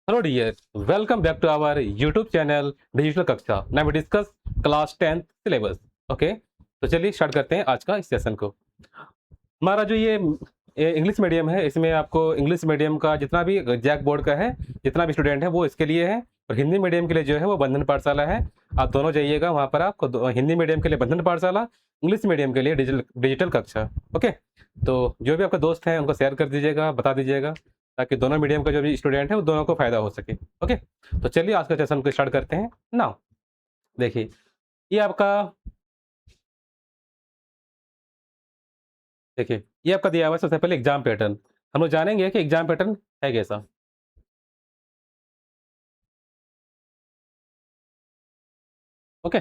Hello dear, welcome back to our YouTube channel digital कक्षा। Now we discuss class 10th syllabus. Okay, तो चलिए start करते हैं आज का इस सेशन को। हमारा जो ये इंग्लिश मीडियम है, इसमें आपको इंग्लिश मीडियम का जितना भी जैक बोर्ड का है, जितना भी स्टूडेंट है वो इसके लिए है, और हिंदी मीडियम के लिए जो है वो बंधन पाठशाला है। आप दोनों जाइएगा वहाँ पर, आपको हिंदी मीडियम के लिए बंधन पाठशाला, इंग्लिश मीडियम के लिए डिजिटल कक्षा। ओके, तो जो भी आपका दोस्त है उनको शेयर कर दीजिएगा, बता दीजिएगा, ताकि दोनों मीडियम का जो भी स्टूडेंट है वो दोनों को फायदा हो सके। ओके, तो चलिए आज का सेशन को स्टार्ट करते हैं। नाउ देखिए, ये आपका देखिए ये आपका दिया हुआ है। सबसे पहले एग्जाम पैटर्न हम लोग जानेंगे कि एग्जाम पैटर्न है कैसा। ओके,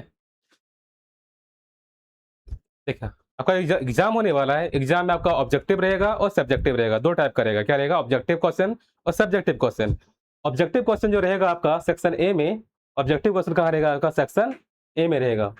देखिए आपका एग्जाम होने वाला है। एग्जाम में आपका ऑब्जेक्टिव रहेगा और सब्जेक्टिव रहेगा। दो टाइप का रहेगा। क्या रहेगा? ऑब्जेक्टिव क्वेश्चन और सब्जेक्टिव क्वेश्चन। ऑब्जेक्टिव क्वेश्चन जो रहेगा आपका सेक्शन ए में, ऑब्जेक्टिव क्वेश्चन कहाँ रहेगा? आपका सेक्शन ए में रहेगा।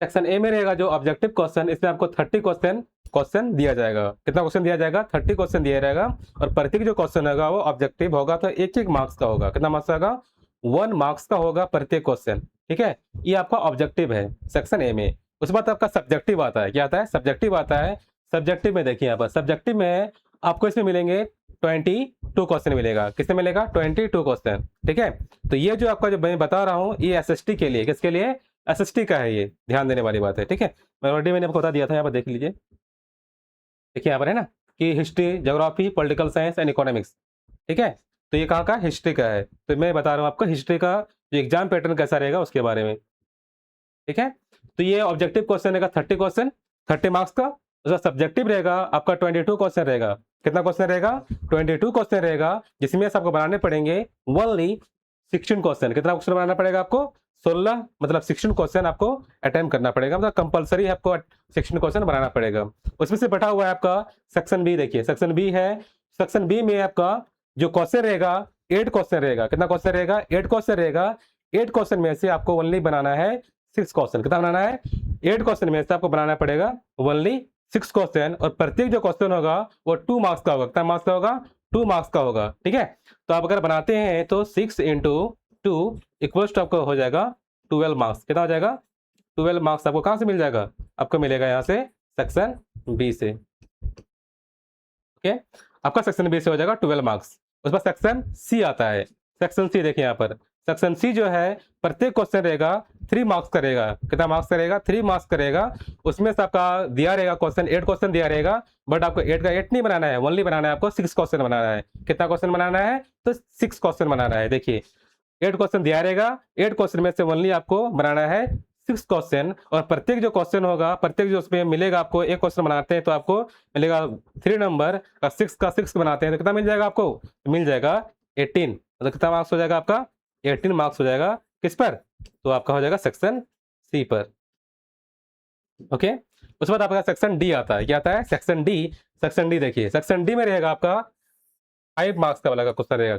सेक्शन ए में रहेगा जो ऑब्जेक्टिव क्वेश्चन, इसमें आपको 30 क्वेश्चन दिया जाएगा। कितना क्वेश्चन दिया जाएगा? 30 क्वेश्चन दिया जाएगा। और प्रत्येक जो क्वेश्चन होगा वो ऑब्जेक्टिव होगा, तो एक मार्क्स का होगा। कितना मार्क्स का? 1 मार्क्स का होगा प्रत्येक क्वेश्चन। ठीक है, ये आपका ऑब्जेक्टिव है सेक्शन ए में। उसके बाद आपका सब्जेक्टिव आता है। क्या आता है? सब्जेक्टिव आता है। सब्जेक्टिव में देखिए, यहाँ पर सब्जेक्टिव में आपको इसमें मिलेंगे 22 क्वेश्चन मिलेगा। किसमें मिलेगा? 22 क्वेश्चन। ठीक है, तो ये जो आपका जो मैं बता रहा हूँ, ये एसएसटी के लिए, किसके लिए? एसएसटी का है। ये ध्यान देने वाली बात है। ठीक है, मैं ऑलरेडी मैंने आपको बता दिया था। यहाँ पर देख लीजिए, देखिए यहाँ पर है ना कि history, geography, political science and economics. ठीक है, तो ये कहाँ का? हिस्ट्री का है। तो मैं बता रहा हूँ आपको हिस्ट्री का जो एग्जाम पैटर्न कैसा रहेगा उसके बारे में। ठीक है, तो ये ऑब्जेक्टिव क्वेश्चन रहेगा 30 क्वेश्चन, 30 मार्क्स का। उसका सब्जेक्टिव रहेगा आपका 22 क्वेश्चन रहेगा। कितना क्वेश्चन रहेगा? 22 क्वेश्चन रहेगा, जिसमें से आपको बनाने पड़ेंगे ओनली 16 क्वेश्चन। कितना क्वेश्चन बनाना पड़ेगा आपको? 16, मतलब 16 क्वेश्चन आपको अटेम्प्ट करना पड़ेगा। मतलब कंपलसरी है, आपको 16 क्वेश्चन बनाना पड़ेगा। उसमें से बैठा हुआ है आपका सेक्शन बी। देखिए सेक्शन बी है। सेक्शन बी में आपका जो क्वेश्चन रहेगा 8 क्वेश्चन रहेगा। कितना क्वेश्चन रहेगा? 8 क्वेश्चन रहेगा। 8 क्वेश्चन में से आपको ओनली बनाना है 6 क्वेश्चन। कितना बनाना है? 8 क्वेश्चन में से आपको बनाना पड़ेगा ओनली 6 क्वेश्चन, और प्रत्येक जो क्वेश्चन होगा वो 2 मार्क्स का होगा। कितना मार्क्स का होगा? 2 मार्क्स का होगा। ठीक है, तो आप अगर बनाते हैं तो 6 इंटू 2 इक्वल्स टू आपको हो जाएगा 12 मार्क्स। कितना हो जाएगा? 12 मार्क्स आपको कहाँ से मिल जाएगा? आपको मिलेगा यहाँ से सेक्शन बी से। ओके, आपका सेक्शन बी से हो जाएगा 12 मार्क्स। उस पर सेक्शन सी आता है। सेक्शन सी देखिए यहाँ पर, सेक्शन सी जो है प्रत्येक क्वेश्चन रहेगा 3 मार्क्स का रहेगा। कितना मार्क्स करेगा? 3 मार्क्स करेगा। उसमें से आपका दिया रहेगा क्वेश्चन 8 क्वेश्चन दिया रहेगा, बट आपको 8 का 8 नहीं बनाना है, ओनली बनाना है आपको 6 क्वेश्चन बनाना है। कितना क्वेश्चन बनाना है? तो 6 क्वेश्चन बनाना है। देखिए 8 क्वेश्चन दिया रहेगा, 8 क्वेश्चन में से ओनली आपको बनाना है 6 क्वेश्चन, और प्रत्येक जो क्वेश्चन होगा, प्रत्येक जो उसमें मिलेगा आपको, एक क्वेश्चन बनाते हैं तो आपको मिलेगा 3 नंबर का 6 का 6 बनाते हैं तो कितना मिल जाएगा आपको? मिल जाएगा 18। मतलब कितना मार्क्स हो जाएगा आपका? 18 मार्क्स हो जाएगा। किस पर? तो आपका हो जाएगा सेक्शन सी पर। ओके, उसके बाद आपका सेक्शन डी आता है। क्या आता है? Section D. सेक्शन डी देखिए, सेक्शन डी में रहेगा आपका 5 मार्क्स का वाला क्वेश्चन रहेगा।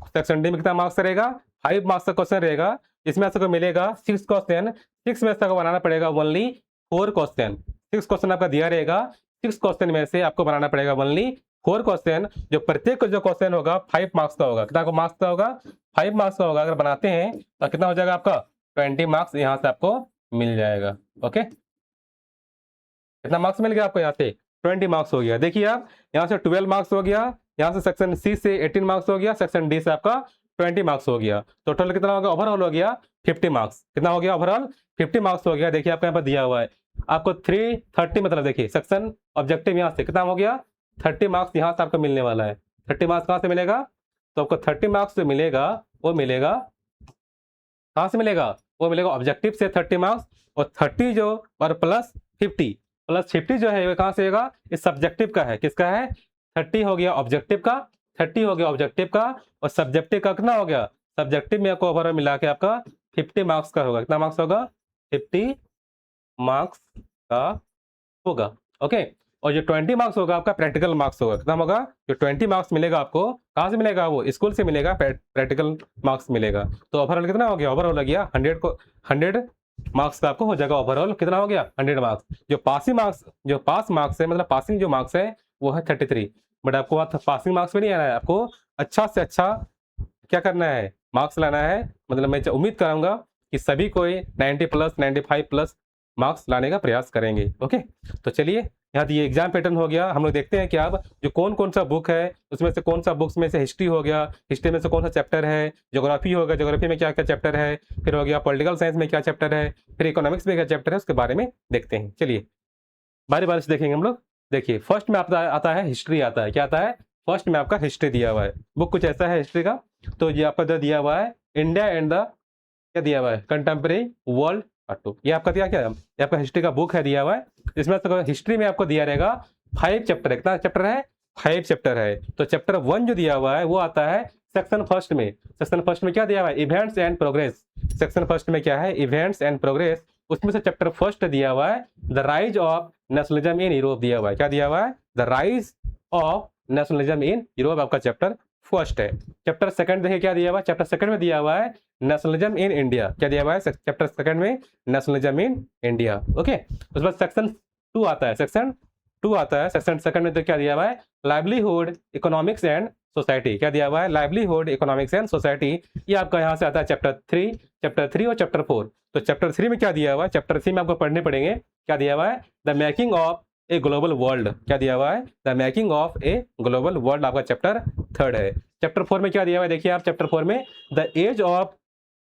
सेक्शन डी में कितना मार्क्स रहेगा? 5 मार्क्स का क्वेश्चन रहेगा। इसमें आपको मिलेगा 6 क्वेश्चन। 6 में से आपको बनाना पड़ेगा ओनली 4 क्वेश्चन। 6 क्वेश्चन आपका दिया रहेगा, 6 क्वेश्चन में से आपको बनाना पड़ेगा ओनली 4 क्वेश्चन, जो प्रत्येक जो क्वेश्चन होगा 5 मार्क्स का होगा। कितना मार्क्स का होगा? 5 मार्क्स का होगा। अगर बनाते हैं तो कितना हो जाएगा आपका? 20 मार्क्स यहाँ से आपको मिल जाएगा। ओके, कितना मार्क्स मिल गया आपको? यहाँ से 20 मार्क्स हो गया। देखिए आप, यहाँ से 12 मार्क्स हो गया, यहाँ से सेक्शन सी से 18 मार्क्स हो गया, सेक्शन डी से आपका 20 मार्क्स हो गया। टोटल कितना हो गया? ओवरऑल हो गया 50 मार्क्स। कितना हो गया? ओवरऑल 50 मार्क्स हो गया। देखिए आपको यहाँ पर दिया हुआ है आपको 330, मतलब देखिए सेक्शन ऑब्जेक्टिव यहाँ से कितना हो गया? 30 मार्क्स यहाँ से आपको मिलने वाला है। 30 मार्क्स कहाँ से मिलेगा? तो आपको 30 मार्क्स जो मिलेगा वो मिलेगा कहाँ से मिलेगा? वो मिलेगा ऑब्जेक्टिव से 30 मार्क्स, और 30 जो और प्लस 50 जो है वो कहाँ से होगा? इस सब्जेक्टिव का है। किसका है? 30 हो गया ऑब्जेक्टिव का, 30 हो गया ऑब्जेक्टिव का, और सब्जेक्टिव का कितना हो गया? सब्जेक्टिव में आपको ओवरऑल मिला के आपका 50 मार्क्स का होगा। कितना मार्क्स होगा? 50 मार्क्स का होगा। ओके, और जो 20 मार्क्स होगा आपका प्रैक्टिकल मार्क्स होगा। कितना होगा? जो 20 मार्क्स मिलेगा आपको, कहाँ से मिलेगा? वो स्कूल से मिलेगा, प्रैक्टिकल मार्क्स मिलेगा। तो ओवरऑल कितना हो गया? ओवरऑल हो गया 100 मार्क्स का आपको हो जाएगा। ओवरऑल कितना हो गया? 100 मार्क्स। जो पासिंग मार्क्स है, मतलब पासिंग जो मार्क्स है वो है 33। बट आपको वहाँ पासिंग मार्क्स में नहीं आना है, आपको अच्छा से अच्छा क्या करना है, मार्क्स लाना है। मतलब मैं उम्मीद करूंगा कि सभी कोई 90 प्लस 95 प्लस मार्क्स लाने का प्रयास करेंगे। ओके, तो चलिए यहाँ ये एग्जाम पैटर्न हो गया। हम लोग देखते हैं कि अब जो कौन कौन सा बुक है उसमें से कौन सा बुक्स में से हिस्ट्री हो गया, हिस्ट्री में से कौन सा चैप्टर है, ज्योग्राफी हो गया, ज्योग्राफी में क्या क्या चैप्टर है, फिर हो गया पॉलिटिकल साइंस में क्या चैप्टर है, फिर इकोनॉमिक्स में क्या चैप्टर है, उसके बारे में देखते हैं। चलिए बारी बारी से देखेंगे हम लोग। देखिए फर्स्ट में आता है हिस्ट्री, आता है क्या आता है, फर्स्ट में आपका हिस्ट्री दिया हुआ है। बुक कुछ ऐसा है हिस्ट्री का। तो ये आपका जो दिया हुआ है इंडिया एंड द क्या दिया हुआ है, कंटेम्प्रेरी वर्ल्ड पार्ट 2। ये आपका क्या है, ये आपका हिस्ट्री का बुक है दिया हुआ है। इसमें तो हिस्ट्री में आपको दिया रहेगा 5 चैप्टर है। कितना चैप्टर है, 5 चैप्टर है। तो चैप्टर 1 जो दिया हुआ है वो आता है सेक्शन फर्स्ट में। सेक्शन फर्स्ट में क्या दिया हुआ है, events and progress. Section first में क्या है, इवेंट्स एंड प्रोग्रेस। उसमें से चैप्टर फर्स्ट दिया हुआ है the rise of nationalism in Europe दिया हुआ है। क्या दिया हुआ है, the rise of nationalism in Europe आपका चैप्टर फर्स्ट है। चैप्टर सेकंड देखिए क्या दिया हुआ है, चैप्टर सेकंड में दिया हुआ है नेशनलिज्म इन इंडिया। क्या दिया हुआ है चैप्टर सेकंड में, नेशनलिज्म इन इंडिया। ओके, उसके बाद सेक्शन 2 आता है, सेक्शन 2 आता है। सेक्शन सेकंड में तो क्या दिया हुआ है, लाइवलीहुड इकोनॉमिक्स एंड सोसाइटी। क्या दिया हुआ है, लाइवलीहुड इकोनॉमिक्स एंड सोसाइटी। ये आपका यहाँ से आता है चैप्टर 3 और चैप्टर 4। तो चैप्टर 3 में क्या दिया हुआ है, चैप्टर 3 में आपको पढ़ने पड़ेंगे। क्या दिया हुआ है, the making of a global world. क्या दिया हुआ है, the making of a global world आपका चैप्टर 3 है। चैप्टर 4 में क्या दिया हुआ है, देखिए आप चैप्टर 4 में द एज ऑफ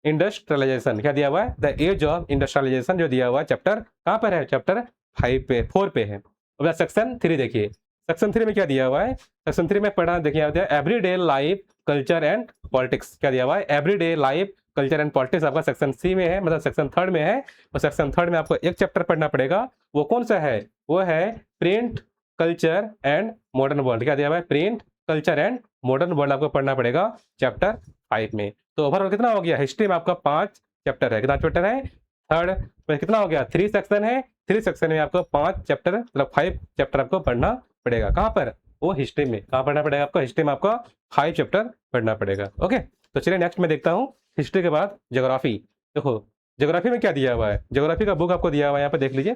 इंडस्ट्रियलाइजेशन। क्या दिया हुआ है, द एज ऑफ इंडस्ट्रियलाइजेशन जो दिया हुआ है चैप्टर कहाँ पर है, चैप्टर 4 पे है। अब सेक्शन 3 देखिए, सेक्शन 3 में क्या दिया हुआ है, सेक्शन 3 में पढ़ा देखिए everyday life culture and politics. क्या दिया हुआ है, everyday life culture and politics आपका सेक्शन सी में है, मतलब सेक्शन 3 में है। और सेक्शन 3 में आपको एक चैप्टर पढ़ना पड़ेगा। वो कौन सा है, वो है print culture and modern world. क्या दिया हुआ है, print culture and modern world आपको पढ़ना पड़ेगा चैप्टर 5 में। तो ओवरऑल कितना हो गया, हिस्ट्री में आपका 5 चैप्टर है। कितना चैप्टर है, 3 में कितना हो गया, 3 सेक्शन है। 3 सेक्शन में आपको 5 चैप्टर मतलब 5 चैप्टर आपको पढ़ना पड़ेगा। कहाँ पर, वो हिस्ट्री में। कहाँ पढ़ना पड़ेगा आपको, हिस्ट्री में आपको 5 चैप्टर पढ़ना पड़ेगा। ओके, तो चलिए नेक्स्ट में देखता हूँ हिस्ट्री के बाद ज्योग्राफी। देखो ज्योग्राफी में क्या दिया हुआ है, ज्योग्राफी का बुक आपको दिया हुआ है, यहाँ पर देख लीजिए।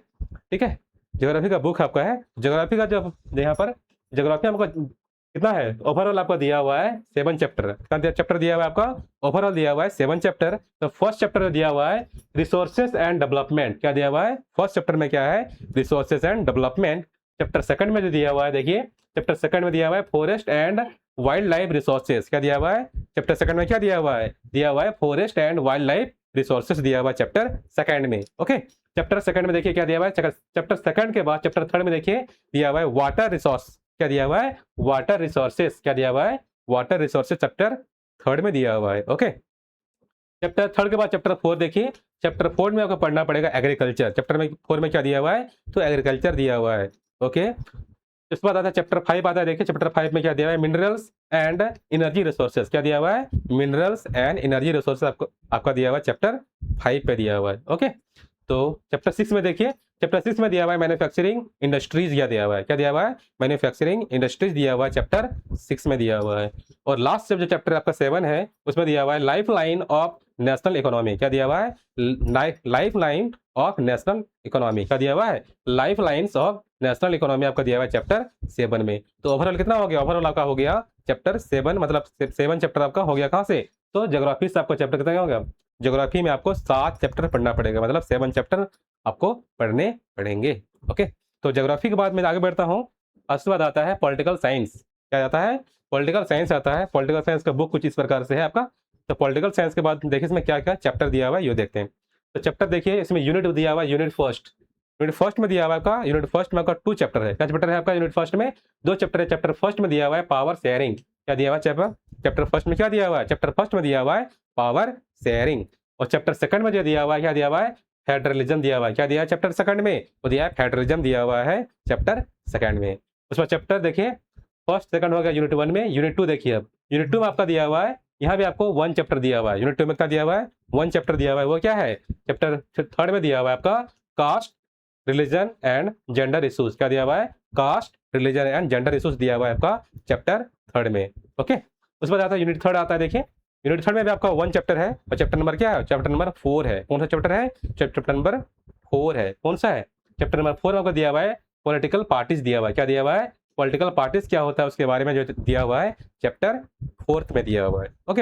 ठीक है, ज्योग्राफी का बुक आपका है। ज्योग्राफी का जो यहाँ पर ज्योग्राफी आपका कितना है, ओवरऑल आपका दिया हुआ है 7 चैप्टर। कितना चैप्टर दिया हुआ है आपका, ओवरऑल दिया हुआ है 7 चैप्टर। तो फर्स्ट चैप्टर दिया हुआ है रिसोर्सेज एंड डेवलपमेंट। क्या दिया हुआ है, फर्स्ट चैप्टर में क्या है, resources and development. Chapter second में जो दिया हुआ है, देखिए चैप्टर सेकंड में दिया हुआ है forest and wild life resources. क्या दिया हुआ है, चैप्टर सेकंड में क्या दिया हुआ है forest and wild life resources दिया हुआ है चैप्टर सेकंड में। ओके, चैप्टर सेकंड में देखिए क्या दिया हुआ है, चैप्टर सेकंड के बाद चैप्टर थर्ड में देखिए दिया हुआ है वाटर रिसोर्स। क्या दिया हुआ है, वाटर रिसोर्सेज। क्या दिया हुआ है, वाटर रिसोर्सेज चैप्टर थर्ड में दिया हुआ है। ओके, चैप्टर थर्ड के बाद चैप्टर 4 देखिए, चैप्टर 4 में आपको पढ़ना पड़ेगा एग्रीकल्चर। चैप्टर में 4 में क्या दिया हुआ है, तो एग्रीकल्चर दिया हुआ है। ओके, इसके बाद आता है चैप्टर 5 आता है। देखिए चैप्टर 5 में क्या दिया हुआ है, मिनरल्स एंड एनर्जी रिसोर्सेज। क्या दिया हुआ है, मिनरल्स एंड एनर्जी रिसोर्सेज आपका दिया हुआ है चैप्टर 5 पे दिया हुआ है। ओके, तो चैप्टर 6 में देखिए, चैप्टर 6 में दिया हुआ है मैन्युफैक्चरिंग इंडस्ट्रीज। दिया हुआ है, क्या दिया हुआ है, मैन्युफैक्चरिंग इंडस्ट्रीज दिया हुआ है चैप्टर 6 में दिया हुआ है। और लास्ट जो चैप्टर आपका 7 है उसमें दिया हुआ है life line of national economy. क्या दिया हुआ है, life line of national economy. क्या दिया हुआ है, life lines of national economy आपका दिया हुआ है चैप्टर 7 में। तो ओवरऑल कितना हो गया, ओवरऑल आपका हो गया चैप्टर 7, मतलब 7 चैप्टर आपका हो गया। कहाँ से, तो ज्योग्राफी से आपका चैप्टर कितना हो गया, ज्योग्राफी में आपको 7 चैप्टर पढ़ना पड़ेगा, मतलब 7 चैप्टर आपको पढ़ने पड़ेंगे। ओके, तो ज्योग्राफी के बाद मैं आगे बढ़ता हूँ। उसके बाद आता है पॉलिटिकल साइंस। क्या आता है, पॉलिटिकल साइंस आता है। पॉलिटिकल साइंस का बुक कुछ इस प्रकार से है आपका। तो पॉलिटिकल साइंस के बाद देखिए इसमें क्या क्या चैप्टर दिया हुआ है, ये देखते हैं। तो चैप्टर देखिए इसमें यूनिट दिया हुआ है, यूनिट फर्स्ट में दिया हुआ है आपका, यूनिट फर्स्ट में आपका 2 चैप्टर है। क्या चैप्टर है आपका, यूनिट फर्स्ट में 2 चैप्टर है। चैप्टर फर्स्ट में दिया हुआ है पावर शेयरिंग। क्या दिया हुआ है, चैप्टर फर्स्ट में क्या दिया हुआ है, चैप्टर फर्स्ट में दिया हुआ है पावर शेयरिंग। और चैप्टर सेकंड में जो दिया हुआ है, क्या दिया हुआ है, फेडरलिज्म दिया हुआ है। क्या दिया है चैप्टर सेकंड में, वो दिया है फेडरलिज्म दिया हुआ है चैप्टर सेकंड में। उसमें चैप्टर देखिए फर्स्ट सेकंड हो गया यूनिट 1 में। यूनिट 2 देखिए, अब यूनिट 2 में आपका दिया हुआ है, यहाँ भी आपको 1 चैप्टर दिया हुआ है। यूनिट 2 में क्या दिया हुआ है, 1 चैप्टर दिया हुआ है। वो क्या है, चैप्टर थर्ड में दिया हुआ है आपका caste religion and gender issues. क्या दिया हुआ है, caste religion and gender issues दिया हुआ है आपका चैप्टर थर्ड में। ओके, उसके बाद आता है यूनिट थर्ड आता है। देखिए यूनिट थर्ड में भी आपका 1 चैप्टर है और चैप्टर नंबर क्या है, चैप्टर नंबर 4 है। कौन सा चैप्टर है, चैप्टर नंबर 4 है। कौन सा है, चैप्टर नंबर 4 में आपको दिया हुआ है पॉलिटिकल पार्टीज दिया हुआ है। क्या दिया हुआ है, पॉलिटिकल पार्टीज क्या होता है उसके बारे में जो दिया हुआ है चैप्टर 4 में दिया हुआ है। ओके,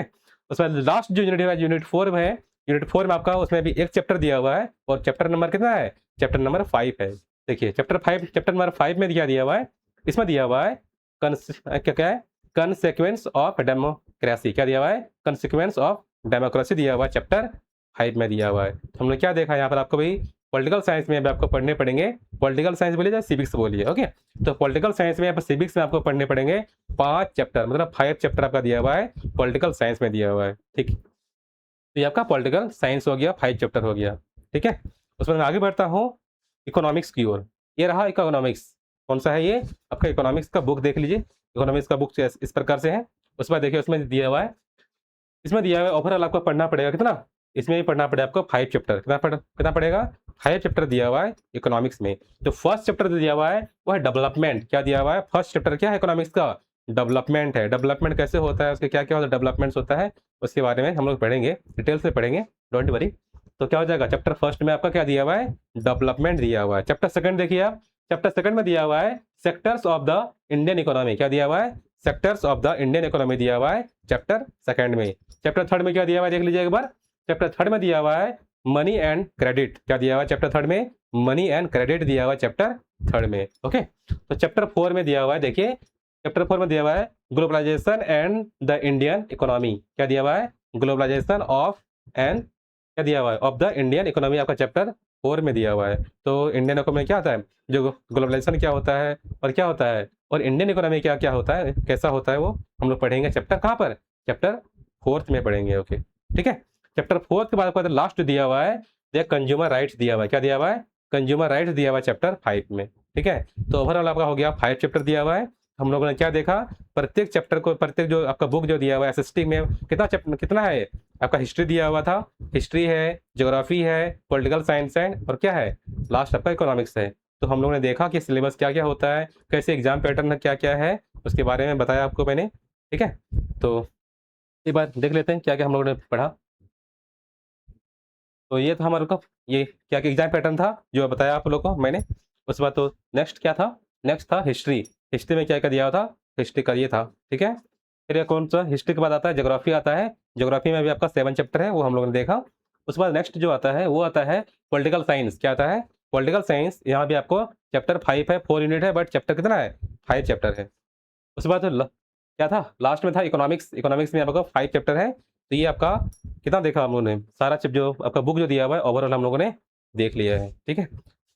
उसके बाद लास्ट जो यूनिट है यूनिट 4 में है। यूनिट 4 में आपका उसमें भी एक चैप्टर दिया हुआ है और चैप्टर नंबर कितना है, चैप्टर नंबर 5 है। देखिए चैप्टर नंबर 5 में दिया हुआ है, इसमें दिया हुआ है क्या है, कंसेक्वेंस ऑफ डेमोक्रेसी। क्या दिया हुआ है, कंसेक्वेंस ऑफ डेमोक्रेसी दिया हुआ है, चैप्टर 5 में दिया हुआ है। तो हमने क्या देखा यहाँ पर, आपको भाई पॉलिटिकल साइंस में आपको पढ़ने पड़ेंगे, पॉलिटिकल साइंस बोलिए या सिविक्स बोलिए। ओके, तो पॉलिटिकल साइंस में सिविक्स में आपको पढ़ने पड़ेंगे 5 चैप्टर, मतलब 5 चैप्टर आपका दिया हुआ है पॉलिटिकल साइंस में दिया हुआ है। ठीक, तो ये आपका पॉलिटिकल साइंस हो गया, 5 चैप्टर हो गया। ठीक है, उसमें मैं आगे बढ़ता हूँ इकोनॉमिक्स की ओर। ये रहा इकोनॉमिक्स, कौन सा है ये आपका इकोनॉमिक्स का बुक देख लीजिए। इकोनॉमिक्स का बुक इस प्रकार से है, उसमें देखिए उसमें दिया हुआ है, इसमें दिया हुआ है ओवरऑल आपको पढ़ना पड़ेगा कितना, इसमें भी पढ़ना पड़ेगा आपको 5 चैप्टर। कितना पड़ेगा, 5 चैप्टर दिया हुआ है इकोनॉमिक्स में। जो फर्स्ट चैप्टर दिया हुआ है वो है डेवलपमेंट। क्या दिया हुआ है, फर्स्ट चैप्टर क्या है इकोनॉमिक्स का, डेवलपमेंट है। डेवलपमेंट कैसे होता है, उसके क्या क्या डेवलपमेंट्स होता है उसके बारे में हम लोग पढ़ेंगे, डिटेल से पढ़ेंगे, डोंट वरी। तो क्या हो जाएगा, चैप्टर फर्स्ट में आपका क्या दिया हुआ है, डेवलपमेंट दिया हुआ है। चैप्टर सेकंड देखिए आप, चैप्टर सेकंड में दिया हुआ है sectors of the Indian economy. क्या दिया हुआ है, sectors of the Indian economy दिया हुआ है चैप्टर सेकंड में। चैप्टर थर्ड में क्या दिया हुआ है देख लीजिए एक बार, चैप्टर थर्ड में दिया हुआ है मनी एंड क्रेडिट। क्या दिया हुआ है चैप्टर थर्ड में, मनी एंड क्रेडिट दिया हुआ है चैप्टर थर्ड में। ओके, तो चैप्टर 4 में दिया हुआ है, देखिए चैप्टर 4 में दिया हुआ है globalization and the Indian economy. क्या दिया हुआ है, ग्लोबलाइजेशन ऑफ एंड क्या दिया हुआ है, ऑफ द इंडियन इकोनॉमी आपका चैप्टर 4 में दिया हुआ है। तो इंडियन इकोनॉमी क्या होता है, जो ग्लोबलाइजेशन क्या होता है और क्या होता है, और इंडियन इकोनॉमी क्या क्या होता है, कैसा होता है, वो हम लोग पढ़ेंगे चैप्टर कहाँ पर, चैप्टर 4 में पढ़ेंगे। ओके, ठीक है। चैप्टर 4 के बाद लास्ट दिया हुआ है कंज्यूमर राइट्स दिया हुआ है। क्या दिया हुआ है, कंज्यूमर राइट्स दिया हुआ है चैप्टर 5 में। ठीक है, तो ओवरऑल आपका हो गया 5 चैप्टर दिया हुआ है। हम लोगों ने क्या देखा, प्रत्येक चैप्टर को, प्रत्येक जो आपका बुक जो दिया हुआ है एसएसटी में कितना चैप्टर कितना है आपका, हिस्ट्री दिया हुआ था, हिस्ट्री है, ज्योग्राफी है, पॉलिटिकल साइंस है, और क्या है लास्ट आपका इकोनॉमिक्स है। तो हम लोगों ने देखा कि सिलेबस क्या क्या होता है, कैसे एग्जाम पैटर्न क्या क्या है, उसके बारे में बताया आपको मैंने। ठीक है, तो एक बार देख लेते हैं क्या क्या हम लोगों ने पढ़ा। तो ये था हमारे को, ये क्या क्या एग्जाम पैटर्न था जो बताया आप लोगों को मैंने। उसके बाद तो नेक्स्ट क्या था, नेक्स्ट था हिस्ट्री। हिस्ट्री में क्या क्या दिया था, हिस्ट्री का ये था। ठीक है, फिर कौन सा हिस्ट्री के बाद आता है ज्योग्राफी आता है। ज्योग्राफी में भी आपका 7 चैप्टर है, वो हम लोगों ने देखा। उसके बाद नेक्स्ट जो आता है वो आता है पॉलिटिकल साइंस। क्या आता है, पॉलिटिकल साइंस। यहाँ भी आपको चैप्टर 5 है, 4 यूनिट है, बट चैप्टर कितना है, 5 चैप्टर है। उसके बाद क्या था लास्ट में था इकोनॉमिक्स। इकोनॉमिक्स में आपका 5 चैप्टर है। तो ये आपका कितना देखा हम लोगों ने, सारा चैप्टर जो आपका बुक जो दिया हुआ है ओवरऑल हम लोगों ने देख लिया है। ठीक है,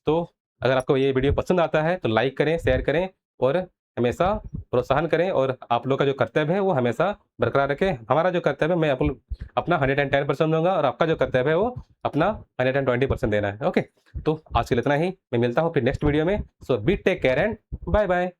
तो अगर आपको ये वीडियो पसंद आता है तो लाइक करें, शेयर करें और हमेशा प्रोत्साहन करें, और आप लोग का जो कर्तव्य है वो हमेशा बरकरार रखें। हमारा जो कर्तव्य है मैं अपना 110% दूंगा, और आपका जो कर्तव्य है वो अपना 120% देना है। ओके, तो आज के लिए इतना ही, मैं मिलता हूँ फिर नेक्स्ट वीडियो में। So be take care and bye bye.